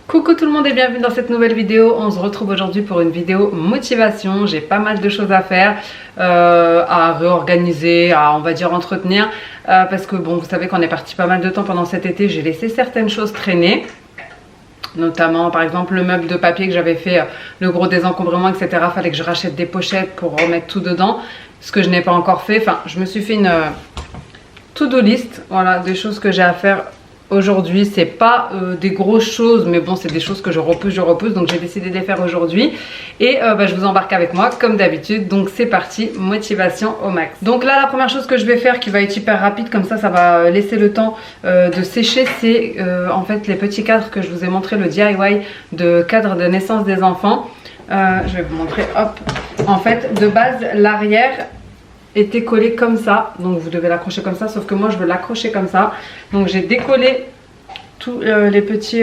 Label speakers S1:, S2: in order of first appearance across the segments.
S1: Coucou tout le monde et bienvenue dans cette nouvelle vidéo. On se retrouve aujourd'hui pour une vidéo motivation. J'ai pas mal de choses à faire, à réorganiser, à on va dire entretenir, parce que bon, vous savez qu'on est parti pas mal de temps pendant cet été. J'ai laissé certaines choses traîner, notamment par exemple le meuble de papier que j'avais fait, le gros désencombrement, etc. Fallait que je rachète des pochettes pour remettre tout dedans, ce que je n'ai pas encore fait. Enfin, je me suis fait une to-do list, voilà, des choses que j'ai à faire aujourd'hui. C'est pas des grosses choses, mais bon, c'est des choses que je repousse, donc j'ai décidé de les faire aujourd'hui. Et je vous embarque avec moi comme d'habitude, donc c'est parti, motivation au max. Donc là, la première chose que je vais faire, qui va être hyper rapide, comme ça va laisser le temps de sécher, c'est en fait les petits cadres que je vous ai montré, le DIY de cadre de naissance des enfants. Je vais vous montrer, hop. En fait, de base, l'arrière était collé comme ça, donc vous devez l'accrocher comme ça, sauf que moi je veux l'accrocher comme ça. Donc j'ai décollé tous les petits,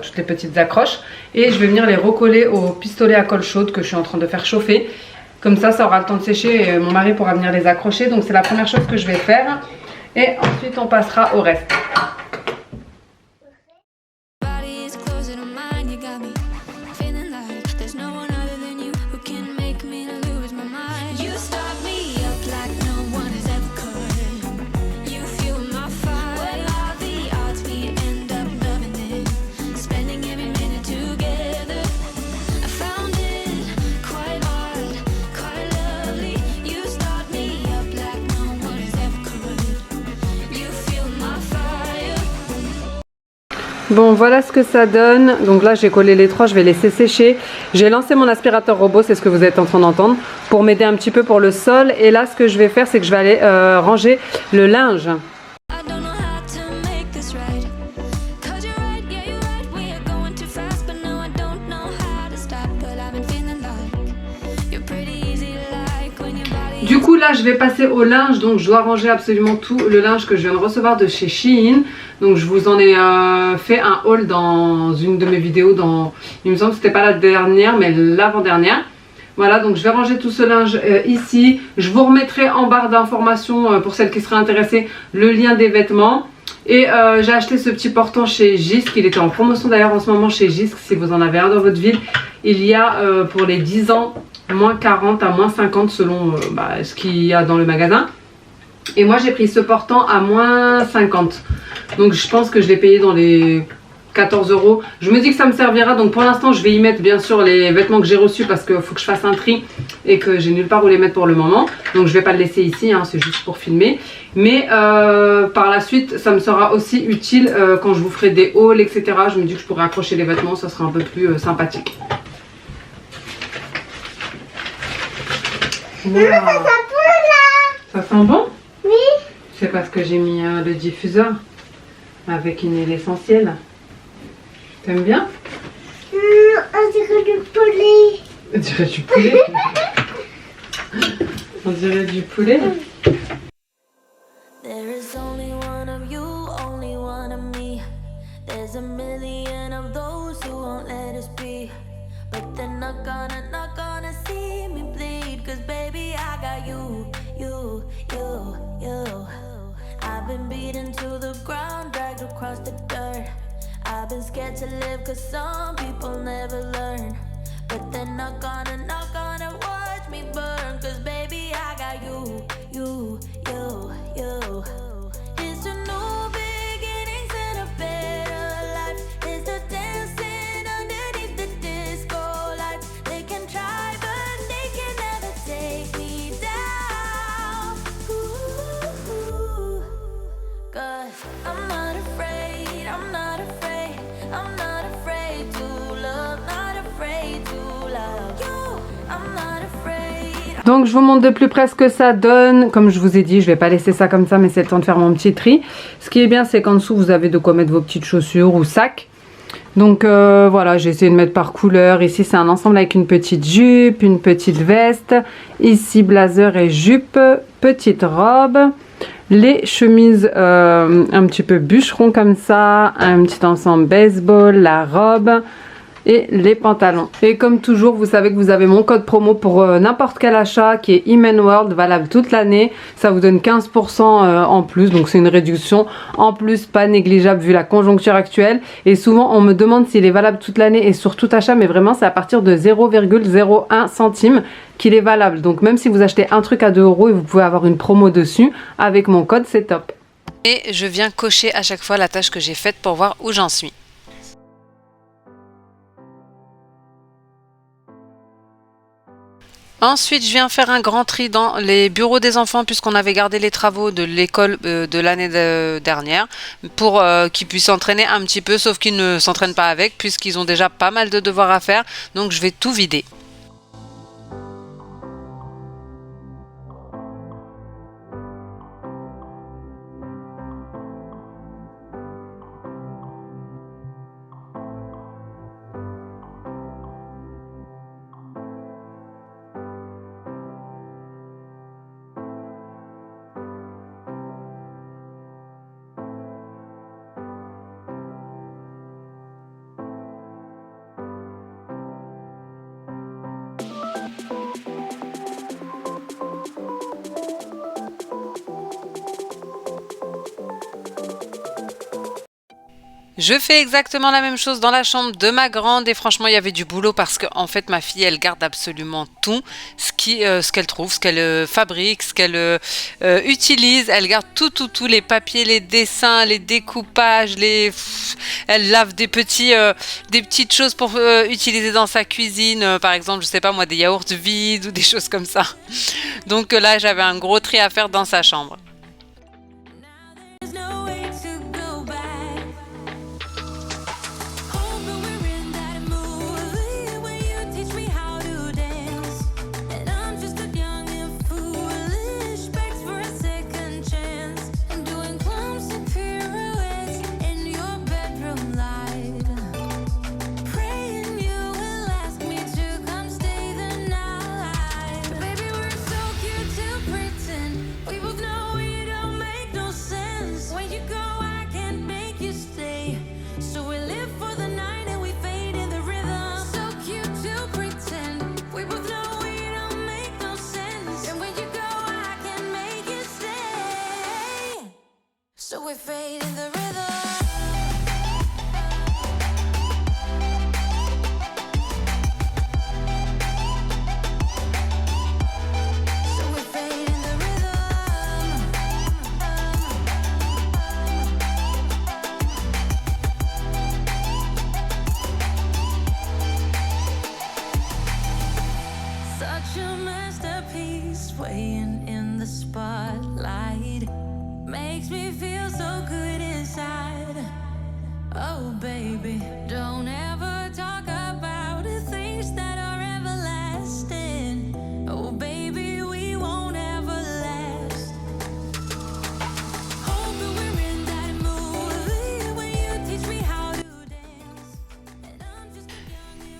S1: toutes les petites accroches, et je vais venir les recoller au pistolet à colle chaude que je suis en train de faire chauffer. Comme ça aura le temps de sécher et mon mari pourra venir les accrocher. Donc c'est la première chose que je vais faire, et ensuite on passera au reste. Bon, voilà ce que ça donne. Donc là j'ai collé les trois, je vais laisser sécher. J'ai lancé mon aspirateur robot, c'est ce que vous êtes en train d'entendre, pour m'aider un petit peu pour le sol. Et là ce que je vais faire, c'est que je vais aller ranger le linge. Du coup là je vais passer au linge, donc je dois ranger absolument tout le linge que je viens de recevoir de chez Shein. Donc je vous en ai fait un haul dans une de mes vidéos, il me semble que c'était pas la dernière mais l'avant-dernière. Voilà, donc je vais ranger tout ce linge ici. Je vous remettrai en barre d'informations pour celles qui seraient intéressées le lien des vêtements. Et j'ai acheté ce petit portant chez Jysk, il était en promotion d'ailleurs en ce moment chez Jysk. Si vous en avez un dans votre ville, il y a pour les 10 ans moins 40 à moins 50 selon ce qu'il y a dans le magasin. Et moi j'ai pris ce portant à moins 50. Donc je pense que je l'ai payé dans les 14 €. Je me dis que ça me servira. Donc pour l'instant je vais y mettre bien sûr les vêtements que j'ai reçus, parce qu'il faut que je fasse un tri et que j'ai nulle part où les mettre pour le moment. Donc je vais pas le laisser ici, hein, c'est juste pour filmer. Mais par la suite ça me sera aussi utile quand je vous ferai des hauls, etc. Je me dis que je pourrais accrocher les vêtements, ça sera un peu plus sympathique. Wow. Ça sent bon? Oui. C'est parce que j'ai mis le diffuseur avec une huile essentielle. T'aimes bien?
S2: On dirait du poulet.
S1: On dirait du poulet. On dirait du poulet.
S3: There is only one of you, only one of me. There's a million of those who won't let us be. But they're not gonna see me bleed. Cause baby, I got you. I've been beaten to the ground, dragged across the dirt. I've been scared to live cause some people never learn. But they're not gonna watch me burn. Cause baby, I got you. It's a new beginnings and a better life. It's the dancing underneath the disco lights. They can try but they can never take me down. Ooh, cause I'm not afraid, I'm not afraid, I'm not afraid to love, not afraid to love you. I'm not afraid.
S1: Donc je vous montre de plus près ce que ça donne. Comme je vous ai dit, je vais pas laisser ça comme ça, mais c'est le temps de faire mon petit tri. Ce qui est bien, c'est qu'en dessous vous avez de quoi mettre vos petites chaussures ou sacs. Donc voilà, j'ai essayé de mettre par couleur. Ici c'est un ensemble avec une petite jupe, une petite veste. Ici blazer et jupe, petite robe. Les chemises un petit peu bûcheron comme ça. Un petit ensemble baseball, la robe. Et les pantalons. Et comme toujours, vous savez que vous avez mon code promo pour n'importe quel achat qui est Imenworld, valable toute l'année. Ça vous donne 15% en plus, donc c'est une réduction en plus pas négligeable vu la conjoncture actuelle. Et souvent on me demande s'il est valable toute l'année et sur tout achat, mais vraiment c'est à partir de 0,01 centimes qu'il est valable. Donc même si vous achetez un truc à 2 € et vous pouvez avoir une promo dessus, avec mon code c'est top.
S4: Et je viens cocher à chaque fois la tâche que j'ai faite pour voir où j'en suis. Ensuite, je viens faire un grand tri dans les bureaux des enfants puisqu'on avait gardé les travaux de l'école de l'année dernière pour qu'ils puissent s'entraîner un petit peu, sauf qu'ils ne s'entraînent pas avec puisqu'ils ont déjà pas mal de devoirs à faire. Donc je vais tout vider. Je fais exactement la même chose dans la chambre de ma grande et franchement il y avait du boulot parce que en fait ma fille elle garde absolument tout ce qu'elle trouve, ce qu'elle fabrique, ce qu'elle utilise, elle garde tout, les papiers, les dessins, les découpages, elle lave des petites choses pour utiliser dans sa cuisine, par exemple je sais pas moi des yaourts vides ou des choses comme ça. Donc là j'avais un gros tri à faire dans sa chambre.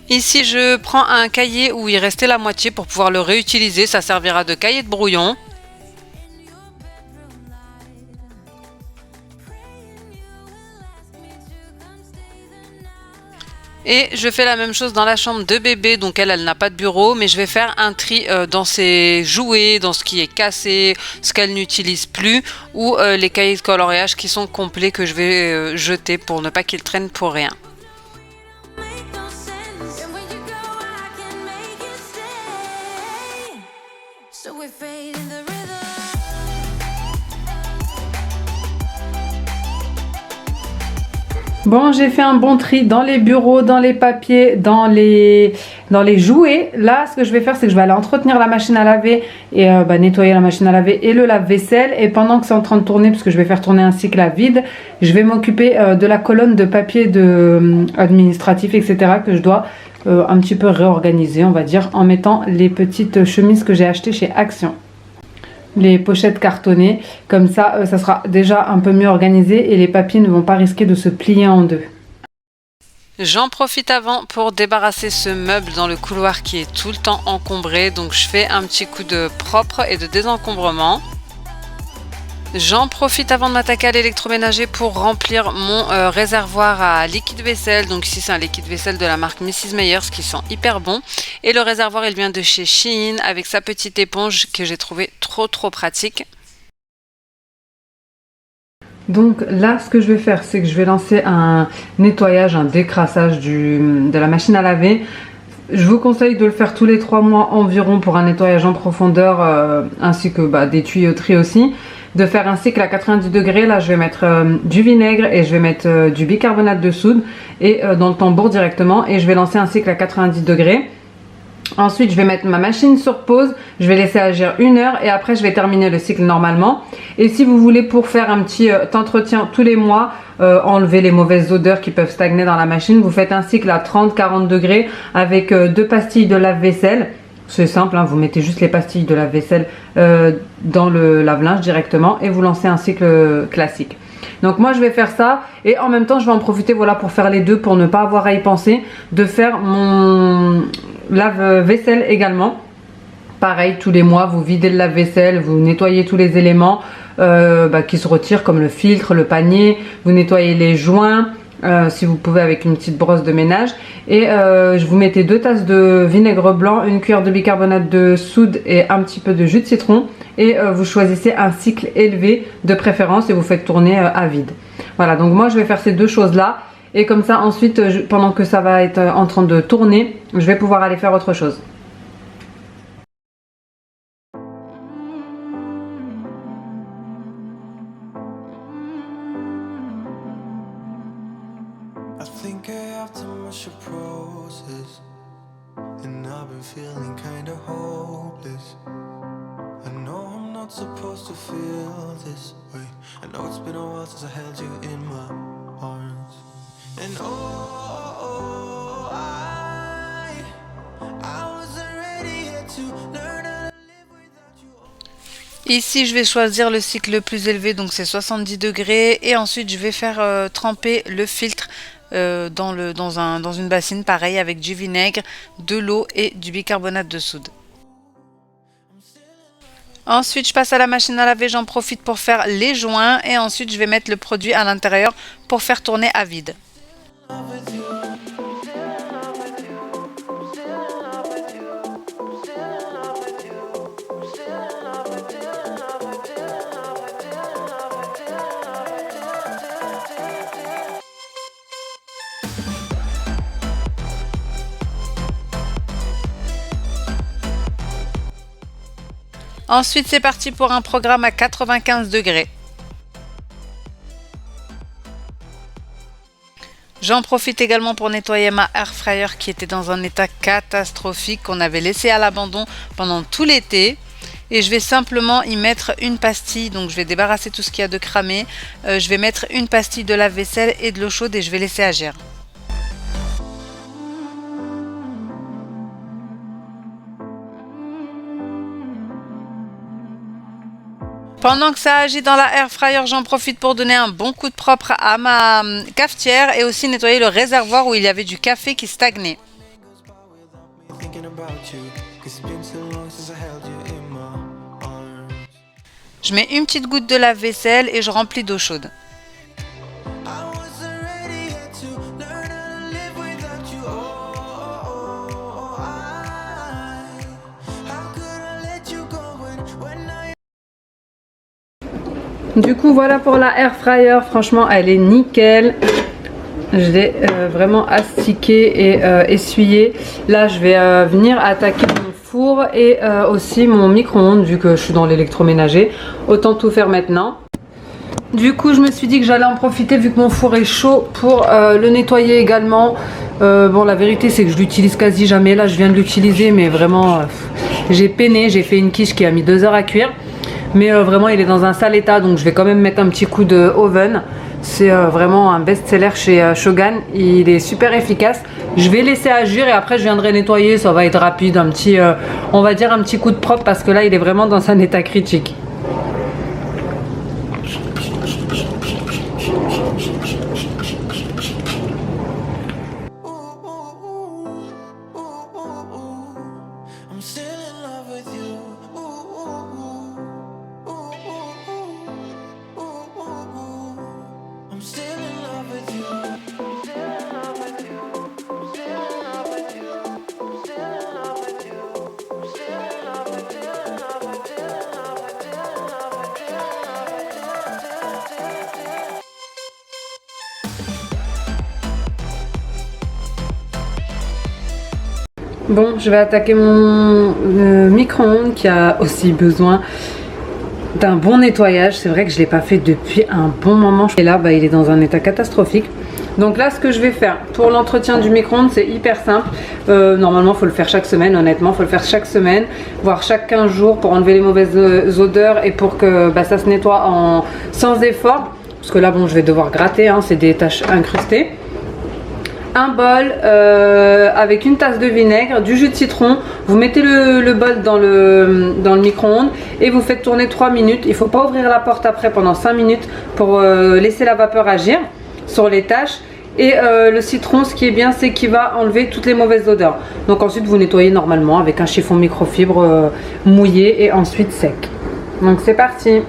S4: Ici, je prends un cahier où il restait la moitié pour pouvoir le réutiliser. Ça servira de cahier de brouillon. Et je fais la même chose dans la chambre de bébé, donc elle n'a pas de bureau, mais je vais faire un tri dans ses jouets, dans ce qui est cassé, ce qu'elle n'utilise plus, ou les cahiers de coloriage qui sont complets que je vais jeter pour ne pas qu'ils traînent pour rien.
S3: Make no sense. And when you go, I can make you stay. So we fade in the rhythm.
S1: Bon, j'ai fait un bon tri dans les bureaux, dans les papiers, dans les jouets. Là, ce que je vais faire, c'est que je vais aller entretenir la machine à laver et nettoyer la machine à laver et le lave-vaisselle. Et pendant que c'est en train de tourner, parce que je vais faire tourner un cycle à vide, je vais m'occuper de la colonne de papier administratif, etc. que je dois un petit peu réorganiser, on va dire, en mettant les petites chemises que j'ai achetées chez Action. Les pochettes cartonnées, comme ça, ça sera déjà un peu mieux organisé et les papiers ne vont pas risquer de se plier en deux.
S4: J'en profite avant pour débarrasser ce meuble dans le couloir qui est tout le temps encombré, donc je fais un petit coup de propre et de désencombrement. J'en profite avant de m'attaquer à l'électroménager pour remplir mon réservoir à liquide vaisselle. Donc ici c'est un liquide vaisselle de la marque Mrs Meyers qui sent hyper bon. Et le réservoir il vient de chez Shein avec sa petite éponge que j'ai trouvé trop pratique.
S1: Donc là, ce que je vais faire, c'est que je vais lancer un nettoyage, un décrassage de la machine à laver. Je vous conseille de le faire tous les 3 mois environ pour un nettoyage en profondeur, ainsi que des tuyauteries aussi. De faire un cycle à 90 degrés, là je vais mettre du vinaigre et je vais mettre du bicarbonate de soude et dans le tambour directement, et je vais lancer un cycle à 90 degrés. Ensuite je vais mettre ma machine sur pause, je vais laisser agir 1 heure et après je vais terminer le cycle normalement. Et si vous voulez, pour faire un petit entretien tous les mois, enlever les mauvaises odeurs qui peuvent stagner dans la machine, vous faites un cycle à 30-40 degrés avec 2 pastilles de lave-vaisselle. C'est simple, hein, vous mettez juste les pastilles de lave-vaisselle dans le lave-linge directement et vous lancez un cycle classique. Donc moi je vais faire ça et en même temps je vais en profiter, voilà, pour faire les deux, pour ne pas avoir à y penser, de faire mon lave-vaisselle également. Pareil, tous les mois vous videz le lave-vaisselle, vous nettoyez tous les éléments qui se retirent comme le filtre, le panier, vous nettoyez les joints. Si vous pouvez avec une petite brosse de ménage, et je vous mettez 2 tasses de vinaigre blanc, 1 cuillère de bicarbonate de soude et un petit peu de jus de citron, et vous choisissez un cycle élevé de préférence et vous faites tourner à vide. Voilà, donc moi je vais faire ces 2 choses là, et comme ça ensuite pendant que ça va être en train de tourner, je vais pouvoir aller faire autre chose.
S5: I think I have too much of process, and I've been feeling kinda hopeless. I know I'm not supposed to feel this way. I know it's been a while since I held you in my arms. And I wasn't ready yet to learn how to live without you.
S4: Ici je vais choisir le cycle le plus élevé, donc c'est 70 degrés, et ensuite je vais faire tremper le filtre dans une bassine, pareil, avec du vinaigre, de l'eau et du bicarbonate de soude. Ensuite je passe à la machine à laver, j'en profite pour faire les joints, et ensuite je vais mettre le produit à l'intérieur pour faire tourner à vide. Ensuite c'est parti pour un programme à 95 degrés. J'en profite également pour nettoyer ma air fryer qui était dans un état catastrophique, qu'on avait laissé à l'abandon pendant tout l'été. Et je vais simplement y mettre une pastille, donc je vais débarrasser tout ce qu'il y a de cramé. Je vais mettre une pastille de lave-vaisselle et de l'eau chaude et je vais laisser agir. Pendant que ça agit dans la air fryer, j'en profite pour donner un bon coup de propre à ma cafetière et aussi nettoyer le réservoir où il y avait du café qui stagnait. Je mets une petite goutte de lave-vaisselle et je remplis d'eau chaude.
S1: Du coup voilà pour la air fryer, franchement elle est nickel. Je l'ai vraiment astiqué et essuyé. Là je vais venir attaquer mon four et aussi mon micro-ondes vu que je suis dans l'électroménager. Autant tout faire maintenant. Du coup je me suis dit que j'allais en profiter vu que mon four est chaud pour le nettoyer également. Bon la vérité c'est que je l'utilise quasi jamais. Là je viens de l'utiliser mais vraiment j'ai peiné. J'ai fait une quiche qui a mis 2 heures à cuire. Mais vraiment il est dans un sale état donc je vais quand même mettre un petit coup de oven. C'est vraiment un best-seller chez Shogun. Il est super efficace. Je vais laisser agir et après je viendrai nettoyer. Ça va être rapide, un petit, on va dire un petit coup de propre parce que là il est vraiment dans un état critique.
S5: I'm still in love with you. I'm still in love with you. Still in love with you. Still in love with you. Still in love with you. Still in love with you. Still in love with you. Still in love with you.
S1: Bon, je vais attaquer mon micro-ondes qui a aussi besoin d'un bon nettoyage. C'est vrai que je ne l'ai pas fait depuis un bon moment. Et là, bah, il est dans un état catastrophique. Donc là, ce que je vais faire pour l'entretien du micro-ondes, c'est hyper simple. Normalement, il faut le faire chaque semaine, honnêtement. Il faut le faire chaque semaine, voire chaque 15 jours pour enlever les mauvaises odeurs et pour que bah, ça se nettoie sans effort. Parce que là, bon, je vais devoir gratter, hein, c'est des taches incrustées. Un bol avec une tasse de vinaigre, du jus de citron. Vous mettez le bol dans le micro-ondes et vous faites tourner 3 minutes. Il ne faut pas ouvrir la porte après pendant 5 minutes pour laisser la vapeur agir sur les taches. Et le citron, ce qui est bien, c'est qu'il va enlever toutes les mauvaises odeurs. Donc ensuite, vous nettoyez normalement avec un chiffon microfibre mouillé et ensuite sec. Donc c'est parti.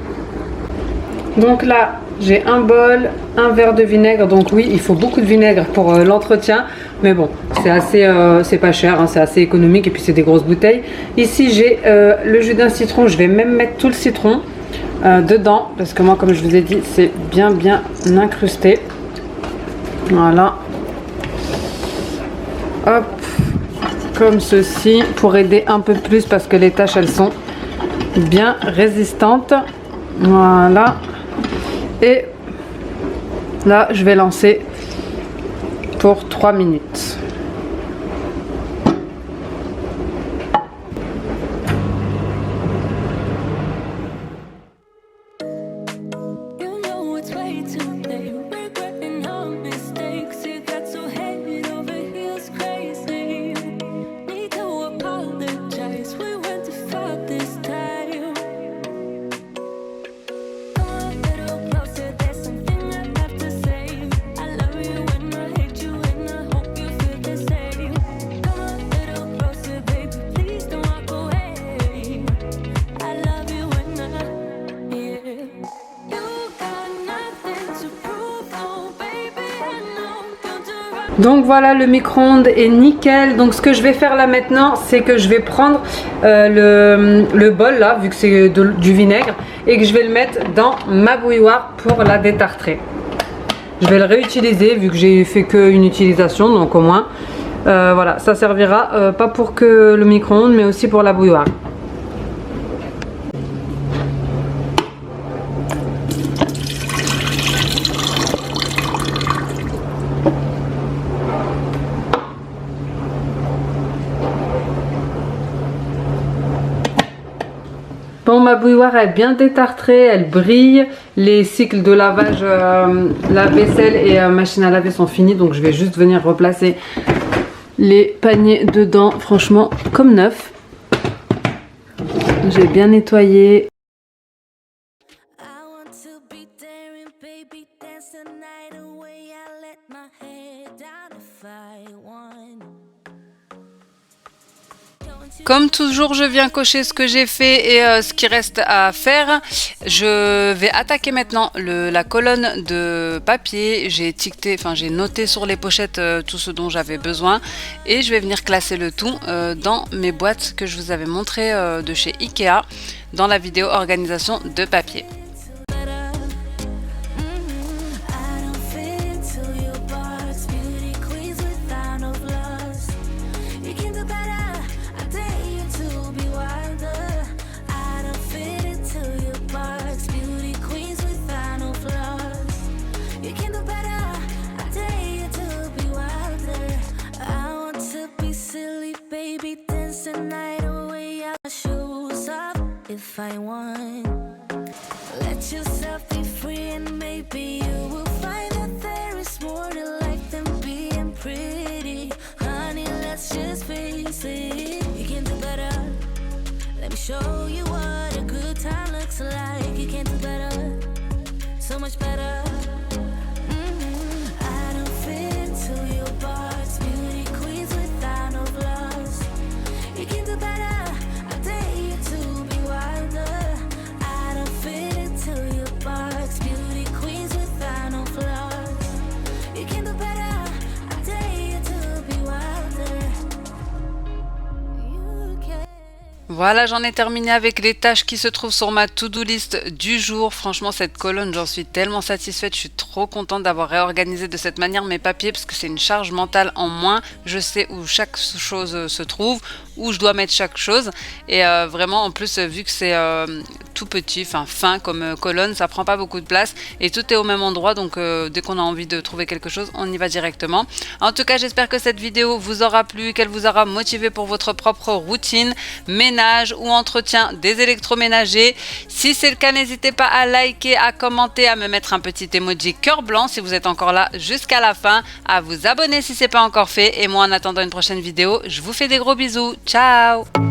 S1: Donc là, j'ai un bol, un verre de vinaigre. Donc oui, il faut beaucoup de vinaigre pour l'entretien. Mais bon, c'est assez, c'est pas cher, hein, c'est assez économique et puis c'est des grosses bouteilles. Ici, j'ai le jus d'un citron. Je vais même mettre tout le citron dedans. Parce que moi, comme je vous ai dit, c'est bien incrusté. Voilà. Hop. Comme ceci. Pour aider un peu plus parce que les taches, elles sont bien résistantes. Voilà. Et là, je vais lancer pour 3 minutes.
S3: You know it's way too late. Regretting our mistakes. You got so head over heels crazy. Need to apologize. We went too far this time. Come a little closer. There's something I have to say. I love you and I hate you and I hope you feel the same. Come a little closer, baby. Please don't walk away. I love you and yeah. You got nothing to prove, oh baby, I know.
S1: Donc voilà, le micro-ondes est nickel. Donc ce que je vais faire là maintenant, c'est que je vais prendre le bol là, vu que c'est du vinaigre, et que je vais le mettre dans ma bouilloire pour la détartrer. Je vais le réutiliser vu que j'ai fait qu'une utilisation, donc au moins voilà, ça servira pas pour que le micro-ondes mais aussi pour la bouilloire. Bon, ma bouilloire est bien détartrée, elle brille. Les cycles de lavage, lave-vaisselle et machine à laver sont finis. Donc je vais juste venir replacer les paniers dedans, franchement comme neuf. J'ai bien nettoyé.
S3: I want to be daring, baby, dance the night away. I let my head down if I want.
S4: Comme toujours, je viens cocher ce que j'ai fait et ce qui reste à faire. Je vais attaquer maintenant la colonne de papier. J'ai étiqueté, enfin j'ai noté sur les pochettes tout ce dont j'avais besoin et je vais venir classer le tout dans mes boîtes que je vous avais montré de chez Ikea dans la vidéo organisation de papier.
S3: Better find one. Let yourself be free and maybe you will find that there is more to life than being pretty. Honey, let's just face it, you can do better. Let me show you what a good time looks like. You can do better, so much better. I don't fit into your box, beauty queens without no flaws. You can do better, I dare you to be wilder. I don't fit into your box, beauty queens without no flaws. You can do better, I dare you to be wilder. You can.
S4: Voilà, j'en ai terminé avec les tâches qui se trouvent sur ma to-do list du jour. Franchement, cette colonne, j'en suis tellement satisfaite. Je suis trop contente d'avoir réorganisé de cette manière mes papiers parce que c'est une charge mentale en moins. Je sais où chaque chose se trouve, où je dois mettre chaque chose. Et vraiment, en plus, vu que c'est tout petit, fin comme colonne, ça prend pas beaucoup de place et tout est au même endroit. Donc, dès qu'on a envie de trouver quelque chose, on y va directement. En tout cas, j'espère que cette vidéo vous aura plu, qu'elle vous aura motivé pour votre propre routine, ménage ou entretien des électroménagers. Si c'est le cas, n'hésitez pas à liker, à commenter, à me mettre un petit emoji cœur blanc si vous êtes encore là jusqu'à la fin, à vous abonner si c'est pas encore fait. Et moi, en attendant une prochaine vidéo, je vous fais des gros bisous. Ciao!